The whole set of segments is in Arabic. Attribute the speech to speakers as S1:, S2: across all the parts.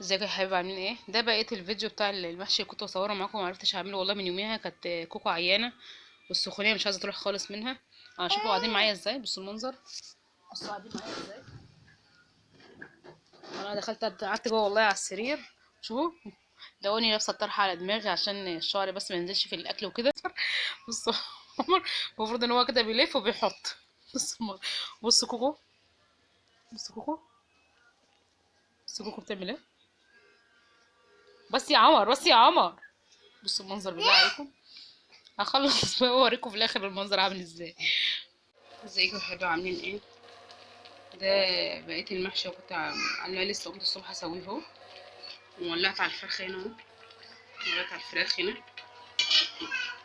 S1: ازيكم يا حبايبي، عاملين ايه؟ ده بقيه الفيديو بتاع المحشي اللي كنت بصوره معاكم. معرفتش اعمله والله من يوميها، كانت كوكو عيانه والسخونيه مش عايزه تروح خالص منها. شوفوا قاعدين معايا ازاي، بصوا المنظر، بصوا قاعدين معايا ازاي. انا دخلت قعدت جوه والله على السرير. شوفوا، لقوني لابسه الطرحه على دماغي عشان الشعر بس ما ينزلش في الاكل وكده. بصوا المفروض ان هو كده بيلف وبيحط. بصوا بصوا كوكو، بصوا كوكو، بصوا كوكو بتعمل ايه. بس يا عمر، بس يا عمر، بصوا المنظر بالله عليكم. هخلص بقى واوريكم في الاخر المنظر عامل ازاي. ازيكم يا حبايبي، عاملين ايه؟ ده بقيه المحشي كنت عامله لسه، قمت الصبح اسويه اهو، وولعت على الفراخ هنا اهو، ولعت على الفراخ هنا،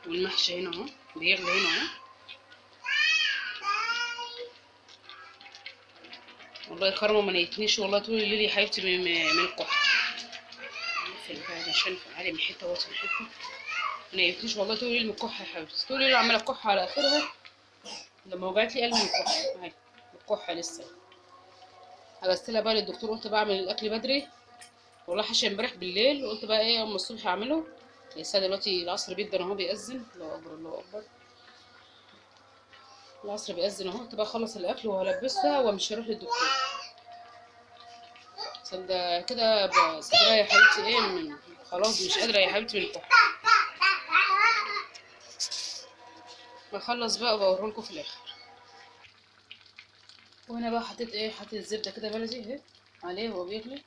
S1: والمحشي هنا اهو بيغلي هنا اهو. والله كرمه ما نيتنيش والله طول الليل يا حبيبتي من الكحل. في البعد عشان علي من حته واطي من حته، ما نيتنيش والله طول الليل من الكحل يا حبيبتي، طول الليل عماله الكحل على اخرها. لما وجعت لي قلبي من الكحل اهي، الكحل لسه. هغسلها بقى للدكتور، قلت بعمل الاكل بدري والله، حاشيه امبارح بالليل، وقلت بقى ايه اما الصبح اعمله. الساعه دلوقتي العصر بيدن اهو، بيأذن. الله اكبر، الله اكبر، العصر بيأذن اهو. قلت بقى اخلص الاكل وهلبسها ومش هروح للدكتور. صدق كده صدرها يا حبيبتي ايه خلاص مش قادره يا حبيبتي من الكحل. بخلص بقى وبوريلكوا في الاخر. وهنا بقى حطيت ايه، حطيت الزبده كده بلدي اهي عليه وهو بيغلي،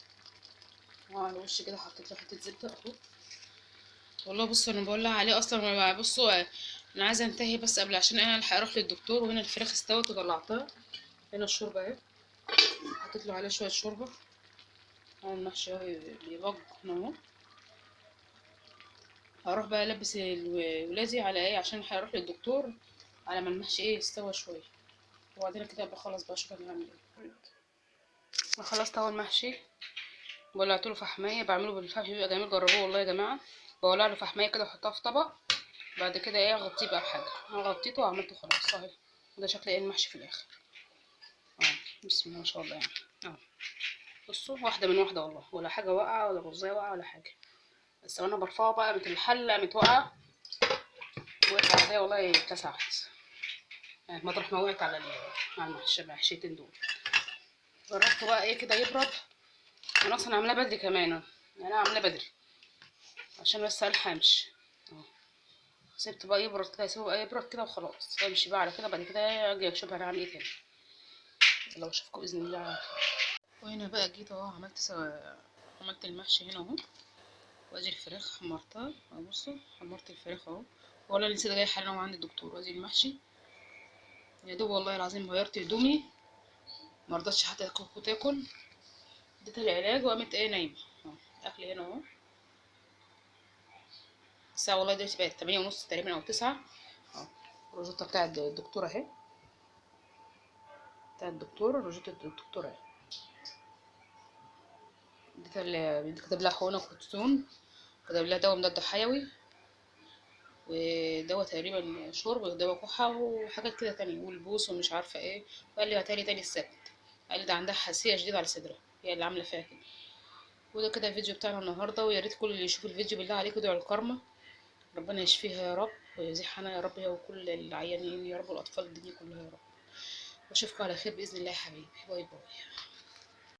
S1: وعلى الوش كده حطيت له حته زبده اهو. والله بصوا انا بولع عليه اصلا. بصوا انا عايزه انتهي بس قبل، عشان انا الحق اروح للدكتور. وهنا الفراخ استوت وطلعتها. هنا الشوربه اهي، حطيت له عليه شويه شوربه. اهو المحشي اهو بيبج اهو. هروح بقى البس ولادي على ايه، عشان هروح للدكتور على ما المحشي ايه يستوى شويه. وبعدين كده ابقى خلاص بقى اشوف انا هعمل ايه. انا خلصت اهو المحشي، ولعت له فحمايه، بعمله بالفحم بيبقى جميل، جربوه والله يا جماعه. بولع له فحمايه كده واحطها في طبق، بعد كده ايه اغطيه بقى بحاجه. انا غطيته وعملته خلاص اهي. وده شكل ايه المحشي في الاخر. اه بسم الله ما شاء الله يعني. اه بصوا، واحده من واحده والله، ولا حاجه واقعه ولا رزايه واقعه ولا حاجه. بس وانا برفعه بقى قامت الحله قامت واقعه، وقعت على ايديا والله اتلسعت. يعني مطرح ما وقعت على على المحشيتين دول. جربته بقى ايه كده يبرد. انا اصلا عاملاه بدري كمان، يعني انا عاملاه بدري عشان بس الحمش. اهو سيبته بقى يبرد كده، سيبه بقى يبرد كده وخلاص، امشي بقى على كده. بعد كده اجي اشوف انا هعمل ايه تاني لو اشوفكم باذن الله على خير. وهنا بقى جيت اهو عملت المحشي هنا اهو. وادي الفراخ حمرتها اهو، بصوا حمرت الفراخ اهو. والله لسه جايه حالا وعند الدكتور. وادي المحشي يا دوب والله العظيم غيرت هدومي، مرضتش حتى كوكو تاكل، اديتها العلاج وقامت ايه نايمه اهو. الاكل هنا اهو. الساعه والله دلوقتي بقت 8:30 تقريبا او 9 اهو. الروجوتا بتاع الدكتور اهي، بتاع الدكتور، روجوتا الدكتور اهي. اديتها كتب لها حقنه كورتيزون، كتب لها دواء مضاد حيوي، ودواء تقريبا شرب، ودواء كحة وحاجات كده تانية، والبوس ومش عارفة ايه. وقال لي هاتالي تاني السبت. قال لي ده عندها حساسية شديدة على صدرها، هي اللي عاملة فيها كده. وده كده الفيديو بتاعنا النهاردة. ويا ريت كل اللي يشوف الفيديو بالله عليكم يدعوا لكرمة، ربنا يشفيها يا رب ويزيحنا يا رب، هي وكل العيانين يا رب، والأطفال الدنيا كلها يا رب. واشوفكم على خير بإذن الله يا حبيبي. باي باي.